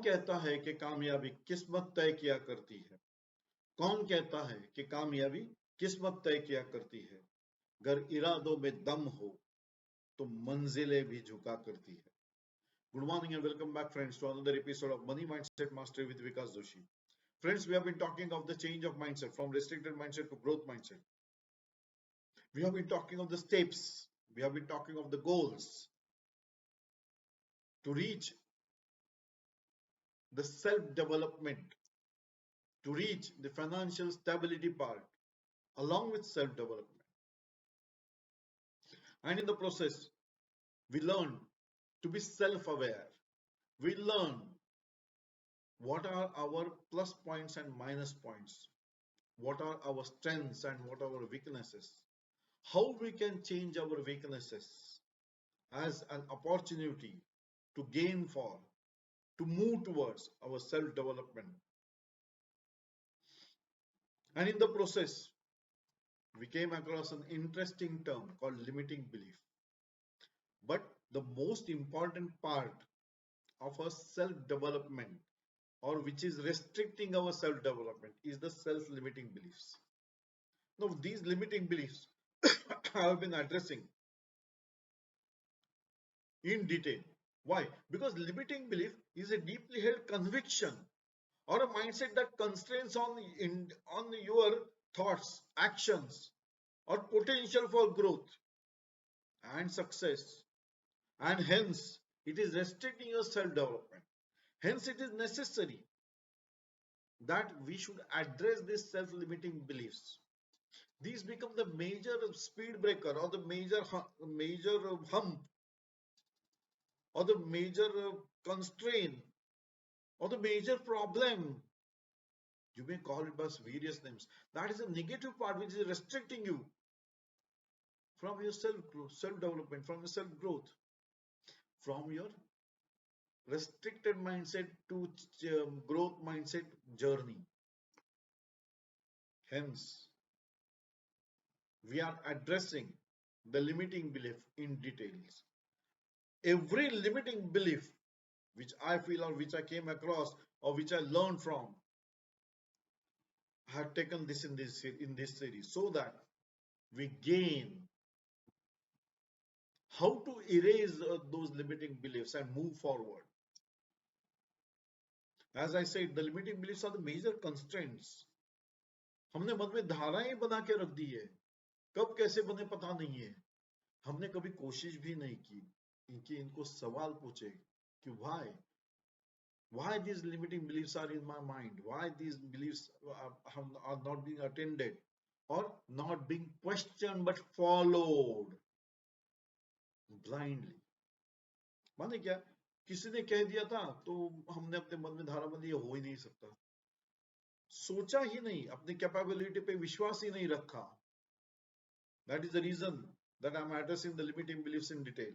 कहता है कि कामयाबी किस्मत तय किया करती है? कौन कहता है कि कामयाबी किस्मत तय किया करती है? अगर इरादों में दम हो तो मंजिलें भी झुका करती है. Good morning and welcome back, friends, to another episode of Money Mindset Mastery with Vkas Joshi. Friends, we have been talking of the change of mindset from restricted mindset to growth mindset. We have been talking of the steps. We have been talking of the goals to reach the self-development, to reach the financial stability part, along with self-development. And in the process, we learn to be self-aware. We learn what are our plus points and minus points, what are our strengths and what are our weaknesses, how we can change our weaknesses as an opportunity to gain for, to move towards our self-development. And in the process, we came across an interesting term called limiting belief. But the most important part of our self-development, or which is restricting our self-development, is the self-limiting beliefs. Now, these limiting beliefs I have been addressing in detail. Why? Because limiting belief is a deeply held conviction or a mindset that constrains on your thoughts, actions, or potential for growth and success, and hence it is restricting your self-development. Hence, it is necessary that we should address these self-limiting beliefs. These become the major speed breaker or the major hump or the major constraint or the major problem. You may call it by various names. That is a negative part which is restricting you from your self-development, from your self-growth, from your restricted mindset to growth mindset journey. Hence, we are addressing the limiting belief in details. Every limiting belief which I feel or which I came across or which I learned from, I have taken this in this series so that we gain how to erase those limiting beliefs and move forward. As I said, the limiting beliefs are the major constraints. हमने मन में धाराएं बना के रख दी है, कब कैसे बने पता नहीं है. हमने कभी कोशिश भी नहीं की इनको सवाल पूछे कि why these limiting beliefs are in my mind, why these beliefs are not being attended or not being questioned but followed blindly. माने क्या, किसी ने कह दिया था तो हमने अपने मन में धारा बंदी, हो ही नहीं सकता. सोचा ही नहीं, अपनी कैपेबिलिटी पे विश्वास ही नहीं रखा. That is the reason that I am addressing the limiting beliefs in detail.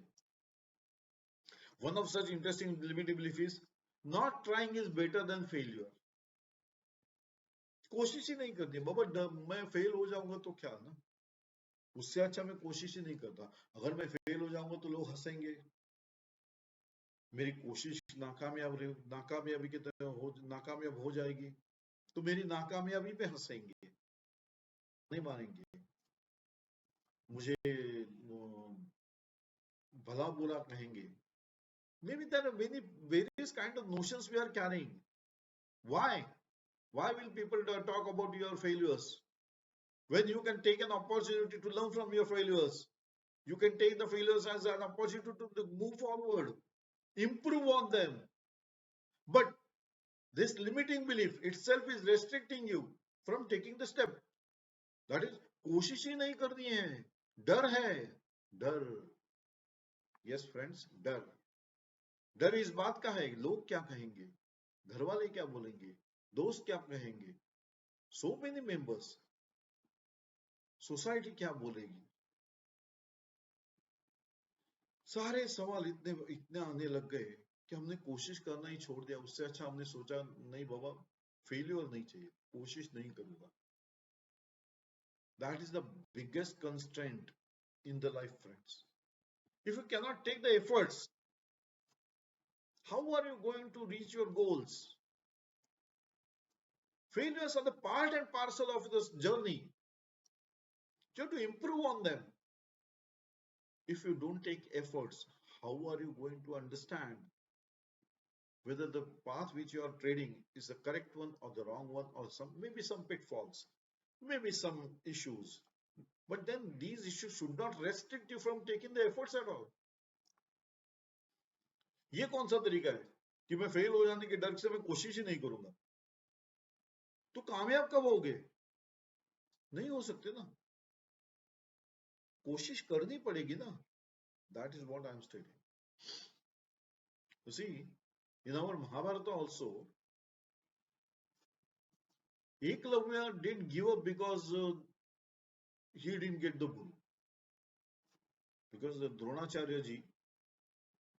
One of such interesting limiting belief is not trying is better than failure. कोशिश ही नहीं करती बाबा, मैं फेल हो जाऊंगा तो क्या ना, उससे अच्छा मैं कोशिश ही नहीं करता. अगर मैं फेल हो जाऊंगा तो लोग हंसेंगे, मेरी कोशिश नाकामयाबी की तरह नाकामयाब हो जाएगी तो मेरी नाकामयाबी पे हंसेंगे, नहीं मानेंगे, मुझे भला बुरा कहेंगे. Maybe there are many various kind of notions we are carrying. Why will people talk about your failures when you can take an opportunity to learn from your failures? You can take the failures as an opportunity to move forward, improve on them. But this limiting belief itself is restricting you from taking the step. That is, कोशिश ही नहीं करनी है, डर है, डर. Yes friends, डर इस बात का है, लोग क्या कहेंगे, घर वाले क्या बोलेंगे, दोस्त क्या कहेंगे, so many members, सोसाइटी क्या बोलेगी. सारे सवाल इतने आने लग गए कि हमने कोशिश करना ही छोड़ दिया. उससे अच्छा हमने सोचा नहीं बाबा, फेलियर नहीं चाहिए, कोशिश नहीं करूंगा. That is the biggest constraint in the life, friends. If you cannot take the efforts, how are you going to reach your goals? Failures are the part and parcel of this journey. You have to improve on them. If you don't take efforts, how are you going to understand whether the path which you are trading is the correct one or the wrong one, or maybe some pitfalls, maybe some issues? But then these issues should not restrict you from taking the efforts at all. ये कौन सा तरीका है कि मैं fail हो जाने के डर से मैं कोशिश ही नहीं करूंगा? तो कामयाब कब होगे? नहीं हो सकते ना, कोशिश करनी पड़ेगी ना. That is what I am stating. You see, in our Mahabharata also, Eklavya didn't give up because he didn't get the guru. Because the Dronacharya ji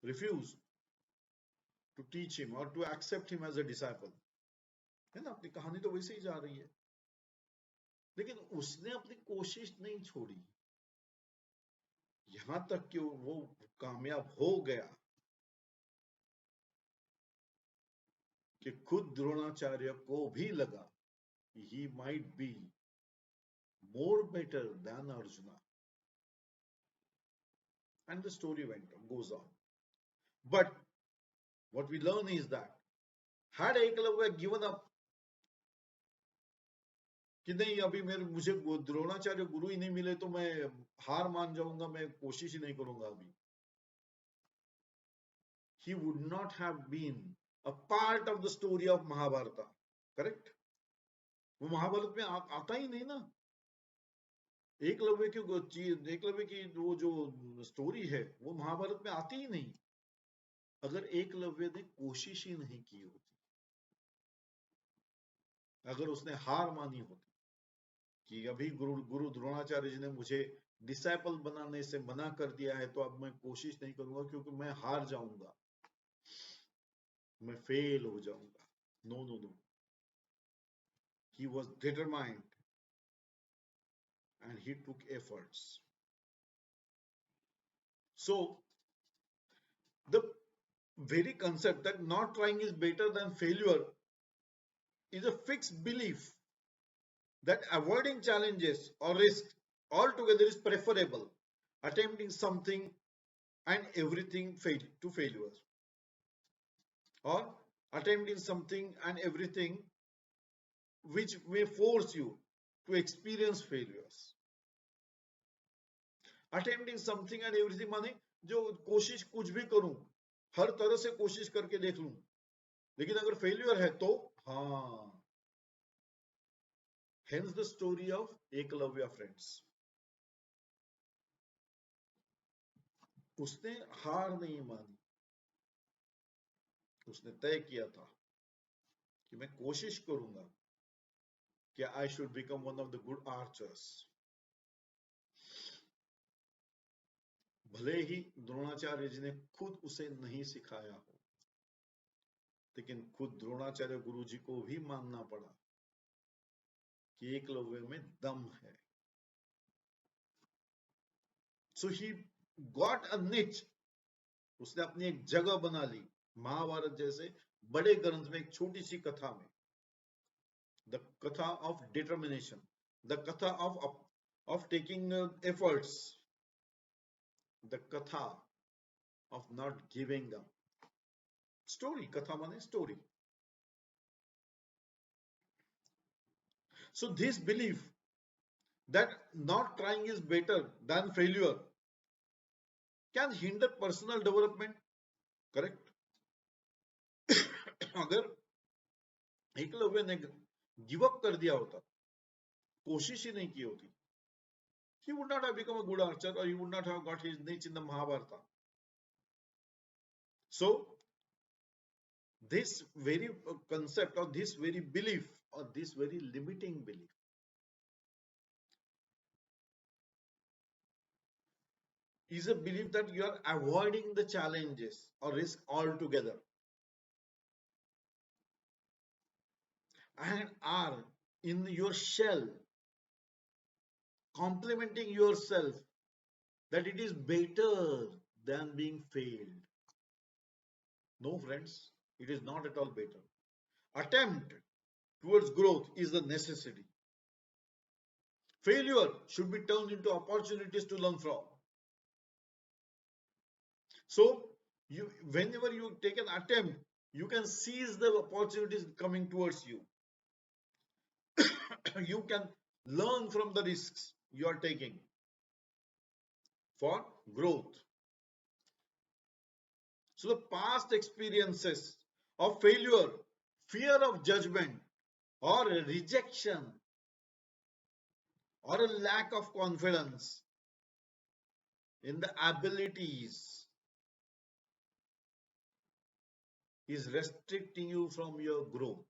refused to teach him or to accept him as a disciple. है ना, अपनी कहानी तो वैसे ही जा रही है, लेकिन उसने अपनी कोशिश नहीं छोड़ी, यहां तक कि वो कामयाब हो गया कि खुद द्रोणाचार्य को भी लगा he might be more better than Arjuna. And the story goes on. But what we learn is that had Eklavya given up कि नहीं अभी मुझे द्रोणाचार्य गुरु ही नहीं मिले तो मैं हार मान जाऊंगा, मैं कोशिश ही नहीं करूंगा अभी, he would not have been a part of the story of Mahabharata. Correct? वो महाभारत में आता ही नहीं ना. एकलव्य की वो जो स्टोरी है वो महाभारत में आती ही नहीं अगर एकलव्य ने कोशिश ही नहीं की होती, अगर उसने हार मानी होती कि अभी गुरु द्रोणाचार्य जी ने मुझे डिसाइपल बनाने से मना कर दिया है तो अब मैं कोशिश नहीं करूंगा क्योंकि मैं हार जाऊंगा, मैं फेल हो जाऊंगा. No no no, he was determined and he took efforts. So the very concept that not trying is better than failure is a fixed belief that avoiding challenges or risk altogether is preferable attempting something and everything to failure, or attempting something and everything which may force you to experience failures. Attempting something and everything माने जो कोशिश कुछ भी करूं, हर तरह से कोशिश करके देख लूं, लेकिन अगर फेल्यूर है तो हाँ. Hence the story of Eklavya, friends. उसने हार नहीं मानी, उसने तय किया था कि मैं कोशिश करूंगा कि I should become one of the good archers. भले ही द्रोणाचार्य जी ने खुद उसे नहीं सिखाया हो, लेकिन खुद द्रोणाचार्य गुरु जी को भी मानना पड़ा कि एकलव्य में दम है. So he got a niche. उसने अपनी एक जगह बना ली महाभारत जैसे बड़े ग्रंथ में, एक छोटी सी कथा में. The katha of determination, the katha of taking efforts, the katha of not giving up. Story, katha mane story. So this belief that not trying is better than failure can hinder personal development. Correct? अगर एकलव्य ने give up कर दिया होता, कोशिश ही नहीं की होती, he would not have become a good archer or he would not have got his niche in the Mahabharata. So this very concept or this very belief or this very limiting belief is a belief that you are avoiding the challenges or risk altogether and are in your shell complimenting yourself that it is better than being failed. No, friends, it is not at all better. Attempt towards growth is the necessity. Failure should be turned into opportunities to learn from. So, whenever you take an attempt, you can seize the opportunities coming towards you. You can learn from the risks you are taking for growth. So, the past experiences of failure, fear of judgment, or rejection, or a lack of confidence in the abilities is restricting you from your growth.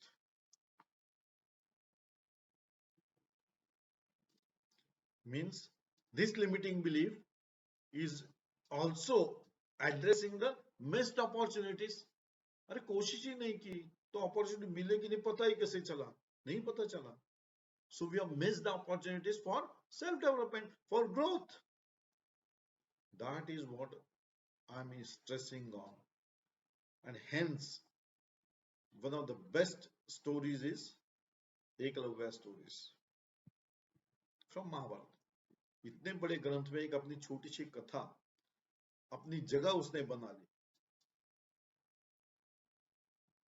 Means this limiting belief is also addressing the missed opportunities. अरे कोशिश ही नहीं की तो opportunity मिलेगी नहीं, पता ही कैसे चला, नहीं पता चला. So we have missed the opportunities for self development, for growth. That is what I'm stressing on. And hence one of the best stories is Eklavya stories from Mahabharat. इतने बड़े ग्रंथ में एक अपनी छोटी सी कथा, अपनी जगह उसने बना ली.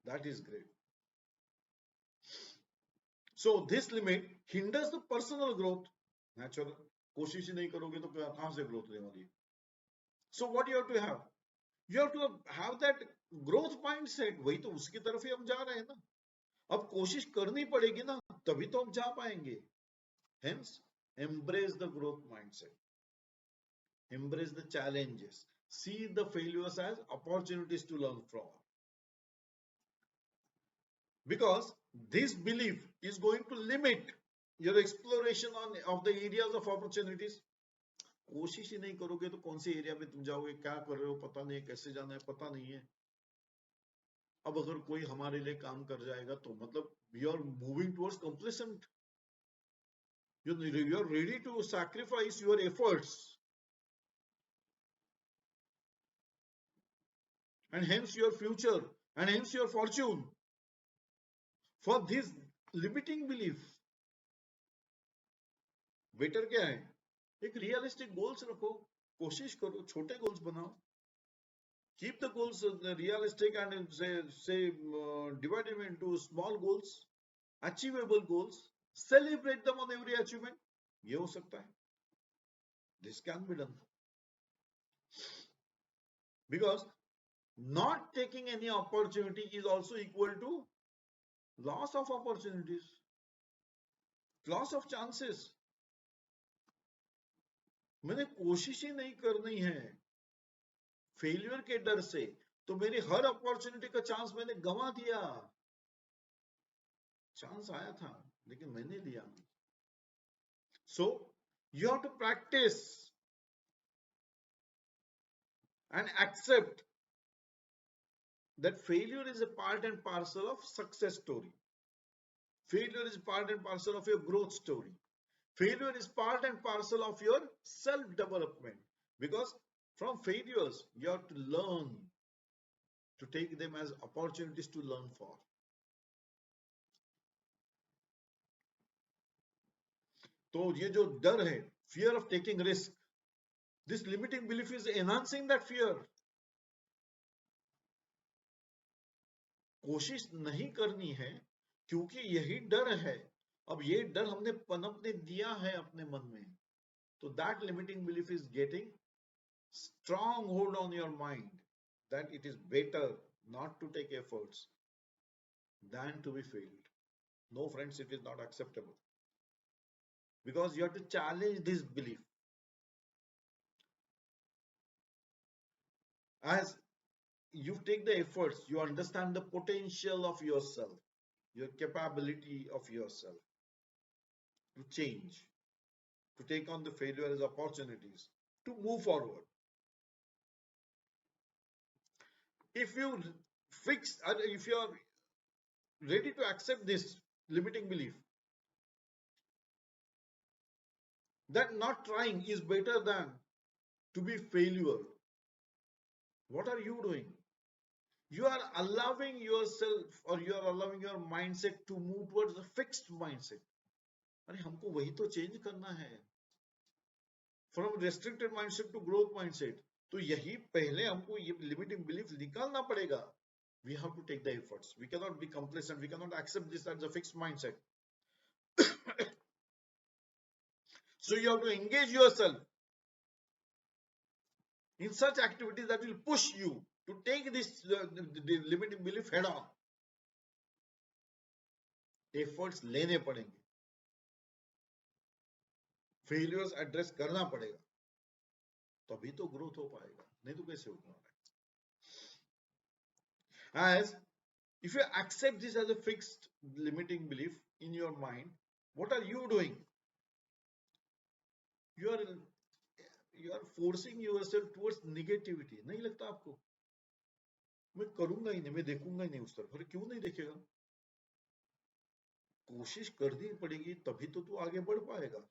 That is great. So this limit hinders the personal growth. Natural. कोशिश ही नहीं करोगे तो कहां से ग्रोथ होने वाली है? So what you have to have? You have to have that growth mindset. वही तो उसकी तरफ ही हम जा रहे हैं ना. अब कोशिश करनी पड़ेगी ना, तभी तो हम जा पाएंगे. Hence, embrace the growth mindset. Embrace the challenges. See the failures as opportunities to learn from. Because this belief is going to limit your exploration of the areas of opportunities. कोशिश ही नहीं करोगे तो कौन से एरिया में तुम जाओगे, क्या कर रहे हो पता नहीं, कैसे जाना है पता नहीं है. अब अगर कोई हमारे लिए काम कर जाएगा तो मतलब we are moving towards complacent. You are ready to sacrifice your efforts, and hence your future, and hence your fortune, for this limiting belief. Better क्या है? एक रियलिस्टिक गोल्स रखो, कोशिश करो, छोटे गोल्स बनाओ. Keep the goals realistic and divide them into small goals, achievable goals. Celebrate them on every achievement. ये हो सकता है. This can be done. Because not taking any opportunity is also equal to loss of opportunities, loss of chances. मैंने कोशिश ही नहीं करनी है failure के डर से, तो मेरी हर अपॉर्चुनिटी का चांस मैंने गंवा दिया. चांस आया था लेकिन मैंने लिया. So you have to practice and accept that failure is a part and parcel of success story. Failure is part and parcel of your growth story. Failure is part and parcel of your self-development. Because from failures, you have to learn to take them as opportunities to learn for. तो ये जो डर है, fear of taking risk, this limiting belief is enhancing that fear. कोशिश नहीं करनी है क्योंकि यही डर है. अब ये डर हमने पनपने दिया है अपने मन में, तो that limiting belief is getting strong hold on your mind that it is better not to take efforts than to be failed. No, friends, it is not acceptable. Because you have to challenge this belief. As you take the efforts, you understand the potential of yourself, your capability of yourself to change, to take on the failure as opportunities, to move forward. If you if you are ready to accept this limiting belief that not trying is better than to be failure, what are you doing? You are allowing yourself or you are allowing your mindset to move towards a fixed mindset. अरे हमको वही तो change करना है, from restricted mindset to growth mindset. तो यही पहले हमको ये लिमिटिंग बिलीफ निकालना पड़ेगा. We have to take the efforts. We cannot be complacent. We cannot accept this as a fixed mindset. So you have to engage yourself in such activities that will push you to take this the limiting belief head on. Efforts लेने पड़ेंगे, failures address करना पड़ेगा, तभी तो growth हो पाएगा, नहीं तो कैसे होगा. As if you accept this as a fixed limiting belief in your mind, what are you doing? You are forcing yourself towards negativity. नहीं लगता आपको? मैं करूंगा ही नहीं, मैं देखूंगा ही नहीं उस तरफ. अरे क्यों नहीं देखेगा? कोशिश करनी पड़ेगी, तभी तो तू आगे बढ़ पाएगा.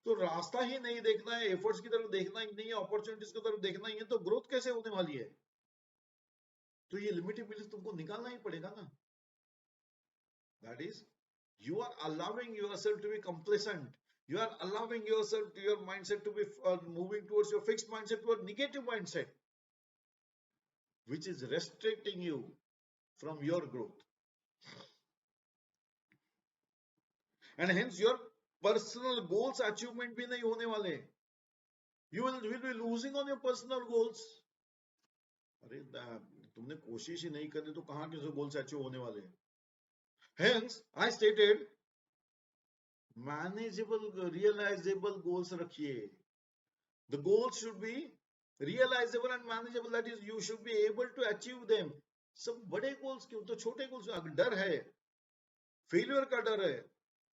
तो रास्ता ही नहीं देखना है, एफर्ट्स की तरफ देखना ही नहीं है, अपॉर्चुनिटीज की तरफ देखना ही है, तो ग्रोथ कैसे होने वाली है? तो ये लिमिटिंग बिलीफ तुमको निकालना ही पड़ेगा ना. That is, you are allowing yourself to be complacent. You are allowing yourself to your mindset to be moving towards your fixed mindset to a negative mindset, which is restricting you from your growth. And hence your personal goals achievement भी नहीं होने वाले. You will be losing on your personal goals. अरे तुमने कोशिश ही नहीं करनी तो कहाँ के गोल्स अचीव होने वाले हैं? Hence, I stated manageable, realizable goals रखिए. The goals should be realizable and manageable. That is, you should be able to achieve them. सब बड़े गोल्स क्यों? तो छोटे गोल्स. डर है, फेलियर का डर है,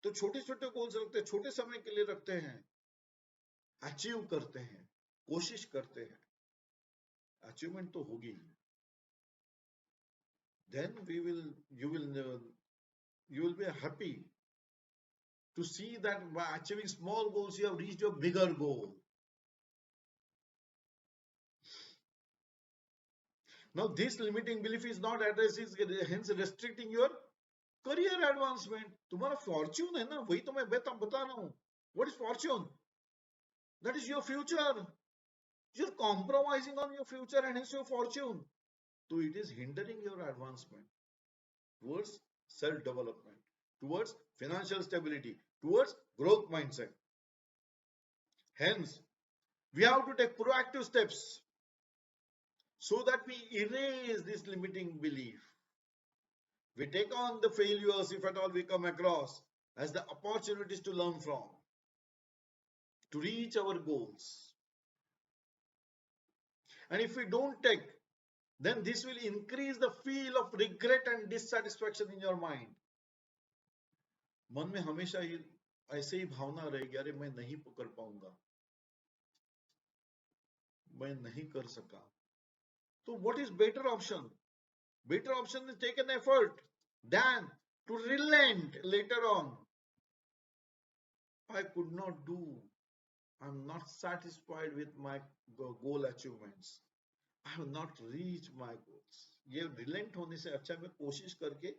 तो छोटे छोटे गोल्स रखते हैं, छोटे समय के लिए रखते हैं, अचीव करते हैं, कोशिश करते हैं, अचीवमेंट तो होगी. Then you will be happy to see that by achieving small goals you have reached your bigger goal. Now this limiting belief is not addressing, hence restricting your career advancement. तुम्हारा fortune है ना, वही तो मैं बता रहा हूँ. What is fortune? That is your future. You're compromising on your future and hence your fortune. So it is hindering your advancement towards self-development, towards financial stability, towards growth mindset. Hence, we have to take proactive steps so that we erase this limiting belief. We take on the failures, if at all we come across, as the opportunities to learn from, to reach our goals. And if we don't take, then this will increase the feel of regret and dissatisfaction in your mind. मन में हमेशा ही ऐसे ही भावना रहेगी, अरे मैं नहीं कर पाऊंगा, मैं नहीं कर सका. So what is better option? Better option is take an effort than to relent later on. I could not do. I'm not satisfied with my goal achievements. I have not reached my goals. ये relent होने से अच्छा मैं कोशिश करके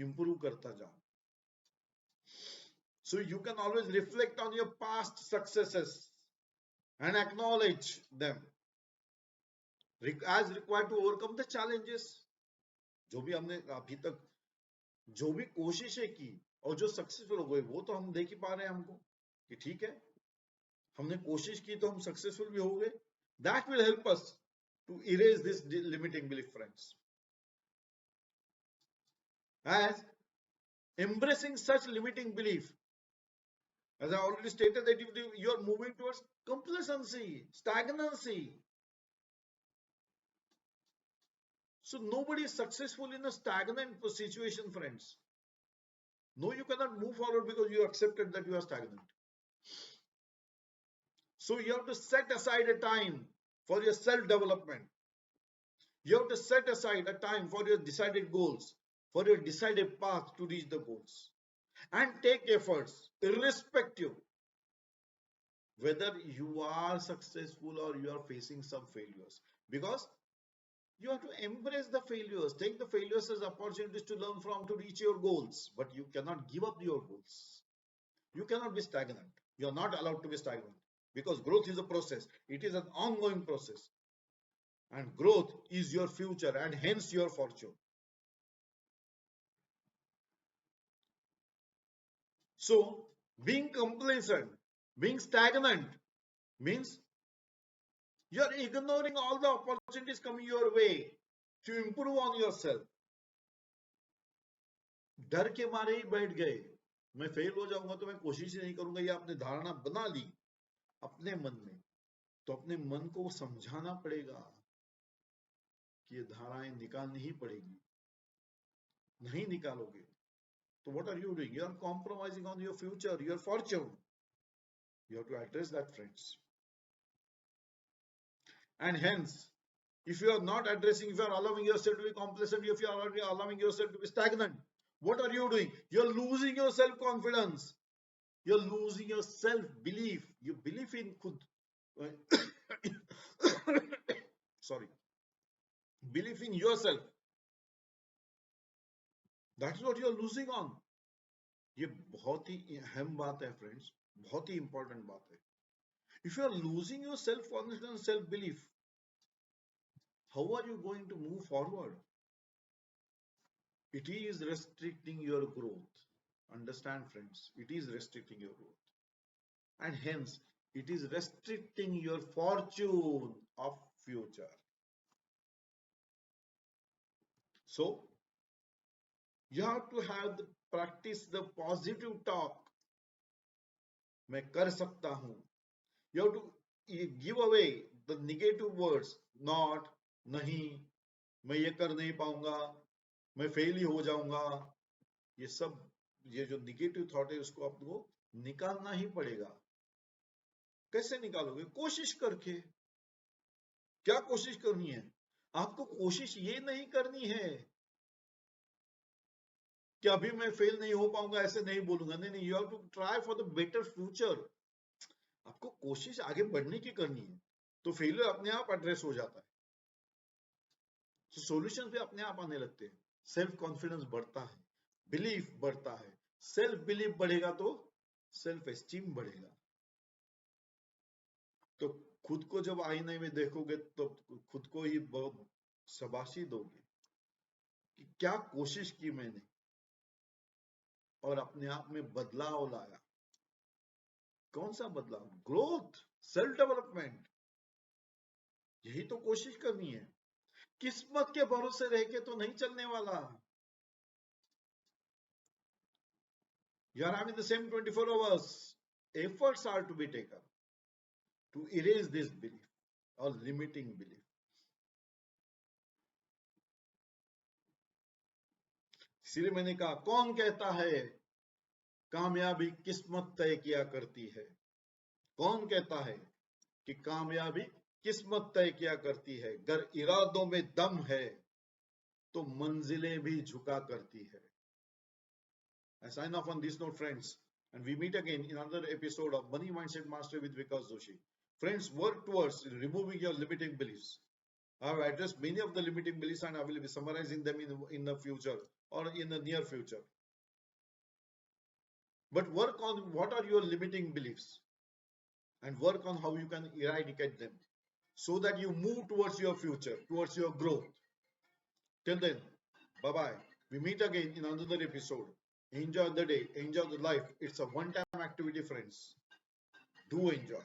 improve करता जाऊं. So you can always reflect on your past successes and acknowledge them as required to overcome the challenges. जो भी हमने अभी तक जो भी कोशिशें की और जो सक्सेसफुल हो गए वो तो हम देख ही पा रहे हैं हमको कि ठीक है, हमने कोशिश की तो हम सक्सेसफुल भी हो गए. That will help us to erase this limiting belief, friends. As embracing such limiting belief, as I already stated, that if you are moving towards complacency, stagnancy. So nobody is successful in a stagnant situation, friends. No, you cannot move forward because you accepted that you are stagnant. So you have to set aside a time for your self-development. You have to set aside a time for your decided goals, for your decided path to reach the goals, and take efforts irrespective whether you are successful or you are facing some failures. Because You have to embrace the failures, take the failures as opportunities to learn from to reach your goals, but you cannot give up your goals. You cannot be stagnant. You are not allowed to be stagnant because growth is a process. It is an ongoing process, and growth is your future and hence your fortune. So, being complacent, being stagnant means you are ignoring all the opportunities coming your way to improve on yourself. डर के मारे ही बैठ गए, मैं fail हो जाऊंगा तो मैं कोशिश ही नहीं करूंगा, ये आपने धारणा बना ली अपने मन में, तो अपने मन को समझाना पड़ेगा कि ये धाराएं निकालनी ही पड़ेगी. नहीं निकालोगे तो what are you doing? You are compromising on your future, your fortune. You have to address that, friends. And hence, if you are not addressing, if you are allowing yourself to be complacent, if you are already allowing yourself to be stagnant, what are you doing? You are losing your self confidence. You are losing your self belief. You believe in khud. Sorry. Belief in yourself. That is what you are losing on. ये बहुत ही अहम बात है friends, बहुत ही important बात है. If you are losing your self confidence, self belief, how are you going to move forward? It is restricting your growth. Understand, friends, it is restricting your growth. And hence, it is restricting your fortune of future. So, you have to have the practice the positive talk. मैं कर सकता हूँ. You have to give away the negative words. Not, नहीं, मैं ये कर नहीं पाऊंगा, मैं फेल ही हो जाऊंगा. ये सब, ये जो निगेटिव थॉट है उसको आपको निकालना ही पड़ेगा. कैसे निकालोगे? कोशिश करके. क्या कोशिश करनी है? आपको कोशिश ये नहीं करनी है कि अभी मैं फेल नहीं हो पाऊंगा, ऐसे नहीं बोलूंगा. नहीं नहीं, you have to try for the better future. आपको कोशिश आगे बढ़ने की करनी है, तो फेलियर अपने आप एड्रेस हो जाता है. तो सॉल्यूशन भी अपने आप आने लगते हैं. सेल्फ कॉन्फिडेंस बढ़ता है, बिलीफ बढ़ता है. सेल्फ बिलीफ बढ़ेगा तो सेल्फ एस्टीम बढ़ेगा. तो खुद को जब आईने में देखोगे तो खुद को ही बहुत शाबाशी दोगे कि क्या कोशिश की मैंने और अपने आप में बदलाव लाया. कौन सा बदलाव? Growth, self development. यही तो कोशिश करनी है. किस्मत के भरोसे रह के तो नहीं चलने वाला. You are having the same 24 hours. Efforts are to be taken to erase this belief or limiting belief. इसलिए मैंने कहा, कौन कहता है कामयाबी किस्मत तय किया करती है? कौन कहता है कि कामयाबी किस्मत तय किया करती है? अगर इरादों में दम है तो मंजिलें भी झुका करती है. I sign off on this note, friends, and we meet again in another episode of Money Mindset Mastery with Vkas Joshi. Friends, work towards removing your limiting beliefs. I have addressed many of the limiting beliefs and I will be summarizing them in the future or in the near future. But work on what are your limiting beliefs and work on how you can eradicate them so that you move towards your future, towards your growth. Till then, bye bye. We meet again in another episode. Enjoy the day, enjoy the life. It's a one time activity, friends. Do enjoy.